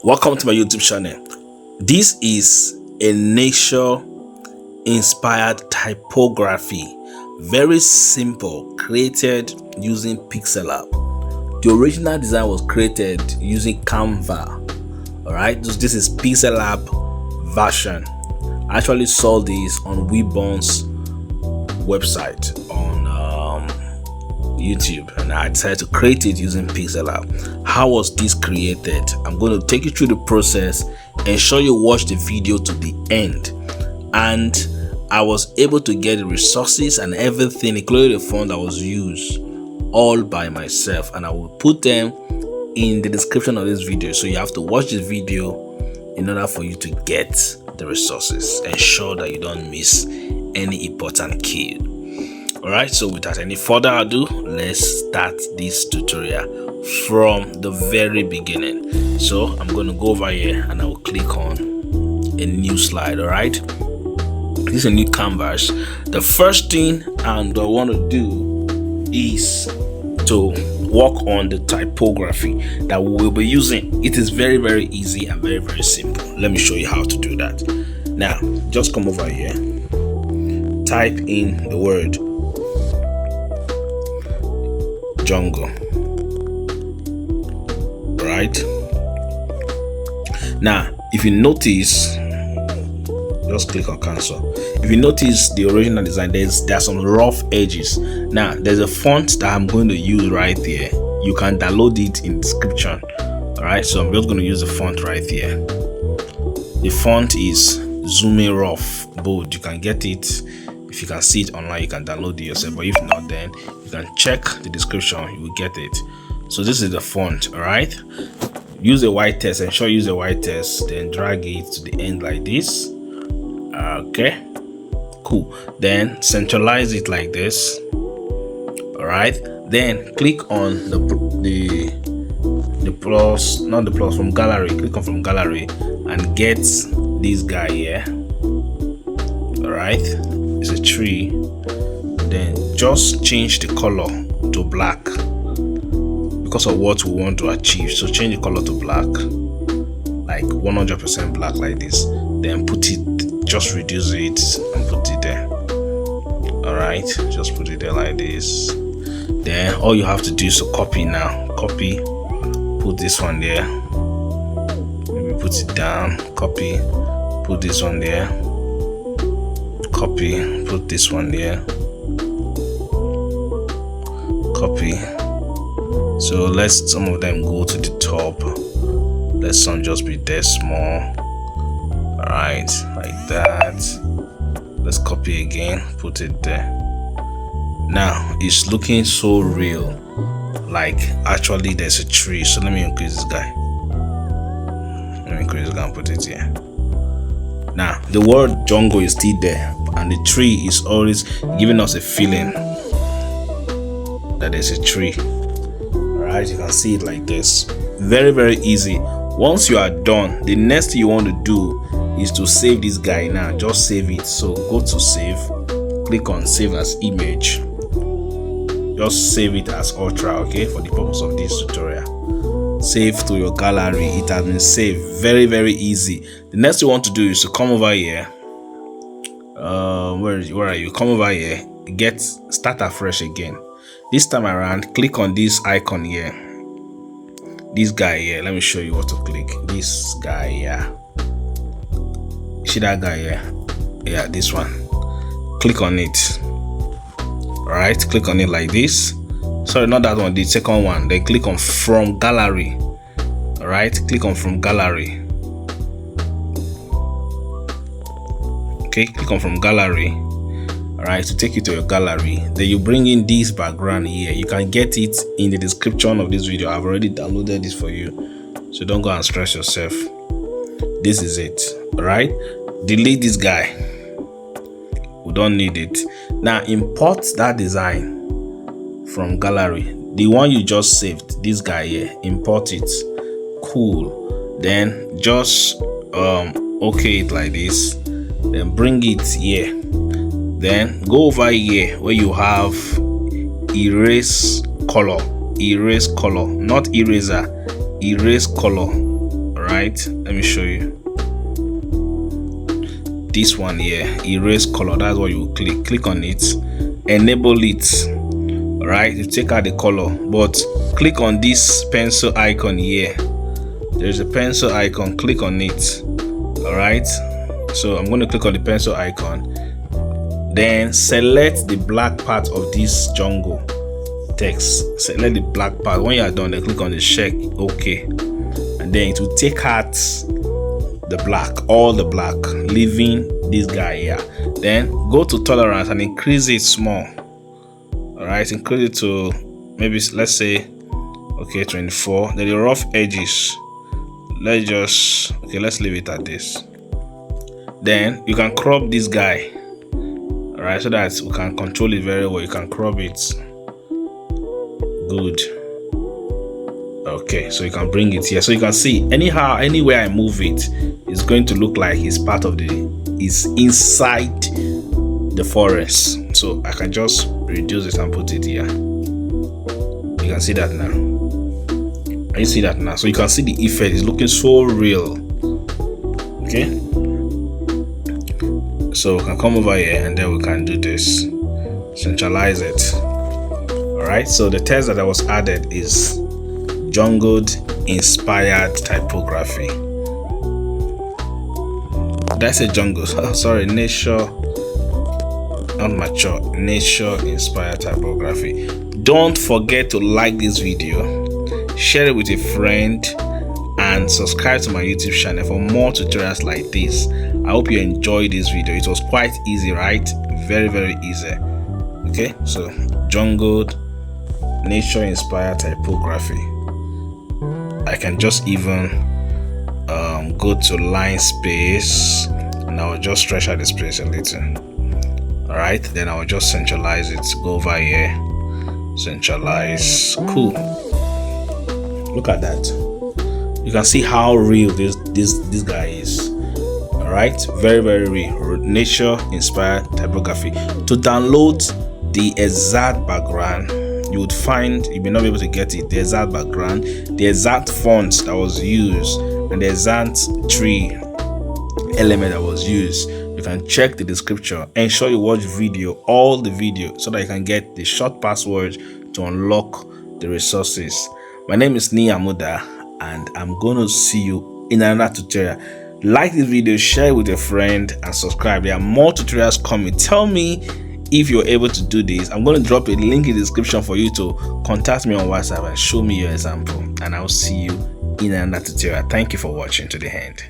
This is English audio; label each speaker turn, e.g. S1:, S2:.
S1: Welcome to my YouTube channel. This is a nature inspired typography, very simple, created using Pixellab. The original design was created using Canva. Alright, this is Pixellab version. I actually saw this on Webon's website on YouTube, and I decided to create it using Pixellab. How was this created? I'm going to take you through the process, ensure you watch the video to the end, and I was able to get the resources and everything, including the font that was used, all by myself, and I will put them in the description of this video. So you have to watch this video in order for you to get the resources. Ensure that you don't miss any important key. Alright, so without any further ado, let's start this tutorial from the very beginning. So I'm going to go over here and I will click on a new slide. Alright, this is a new canvas. The first thing I want to do is to work on the typography that we will be using. It is very easy and very simple. Let me show you how to do that. Now just come over here, type in the word jungle. Right now, if you notice, just click on cancel. If you notice the original design, there's some rough edges. Now there's a font that I'm going to use right there. You can download it in the description. All right, so I'm just going to use the font right here. The font is Zooming Rough Bold. You can get it. If you can see it online, you can download it yourself, but if not, then you can check the description, you will get it. So this is the font. All right, use a white text, ensure you use a white text, then drag it to the end like this. Okay, cool. Then centralize it like this. All right, then click on the plus, not the plus, from gallery. Click on from gallery and get this guy here. All right, it's a tree. Then just change the color to black because of what we want to achieve. So change the color to black, like 100% black like this. Then put it, just reduce it and put it there. All right, just put it there like this. Then all you have to do is to copy. Now copy, put this one there, maybe put it down, copy, put this one there, copy, put this one there, copy. So let's some of them go to the top. Let some just be there small. All right, like that. Let's copy again, put it there. Now it's looking so real, like actually there's a tree. So let me increase this guy. Let me increase this guy and put it here. Now the word jungle is still there, and the tree is always giving us a feeling that there's a tree. Alright, you can see it like this. Very easy. Once you are done, the next thing you want to do is to save this guy. Now just save it. So go to save, click on save as image. Just save it as ultra, okay, for the purpose of this tutorial. Save to your gallery. It has been saved. Very easy. The next thing you want to do is to come over here. Where are you? Come over here, start afresh again. This time around, click on this icon here, this guy here. Let me show you what to click. This guy here, see that guy here? Yeah, this one. Click on it. All right, click on it like this. Sorry, not that one, the second one. Then click on from gallery. All right, click on from gallery. Okay, click on from gallery. All right, to take you to your gallery. Then you bring in this background here. You can get it in the description of this video. I've already downloaded this for you, so don't go and stress yourself. This is it. All right, delete this guy. We don't need it. Now import that design from gallery, the one you just saved, this guy here. Import it. Cool. Then just okay it like this. Then bring it here. Then go over here where you have erase color, not eraser, erase color. All right? Let me show you. This one here, erase color. That's what you click on it, enable it. All right, you take out the color, but click on this pencil icon here. There's a pencil icon, click on it. All right, so I'm going to click on the pencil icon, then select the black part of this jungle text. Select the black part. When you are done, then click on the check OK, and then it will take out the black, all the black, leaving this guy here. Then go to tolerance and increase it small. All right, increase it to maybe, let's say, okay, 24. Then the rough edges, let's leave it at this. Then you can crop this guy, all right, so that we can control it very well. You can crop it. Good. Okay, so you can bring it here, so you can see anyhow, anywhere I move it, it's going to look like it's part of it's inside the forest. So I can just reduce it and put it here. You can see that now. Can you see that now? So you can see the effect is looking so real. Okay, so we can come over here and then we can do this, centralize it. All right, so the text that was added is jungled inspired typography. That's a jungle. Sorry, nature, not mature, nature inspired typography. Don't forget to like this video, share it with a friend, and subscribe to my YouTube channel for more tutorials like this. I hope you enjoyed this video. It was quite easy, right? Very, very easy. Okay, so jungled nature inspired typography. I can just even go to line space, and I'll just stretch out the space a little. All right, then I'll just centralize it. Go over here, centralize. Cool. Look at that. You can see how real this guy is. All right, very, very real. Nature inspired typography. To download the exact background, you would find, you may not be able to get it, the exact background, the exact fonts that was used, and the exact tree element that was used. You can check the description. Ensure you watch all the video, so that you can get the short password to unlock the resources. My name is Niyamuda, and I'm going to see you in another tutorial. Like this video, share it with a friend, and subscribe. There are more tutorials coming. Tell me if you're able to do this. I'm going to drop a link in the description for you to contact me on WhatsApp and show me your example, and I'll see you in another tutorial. Thank you for watching to the end.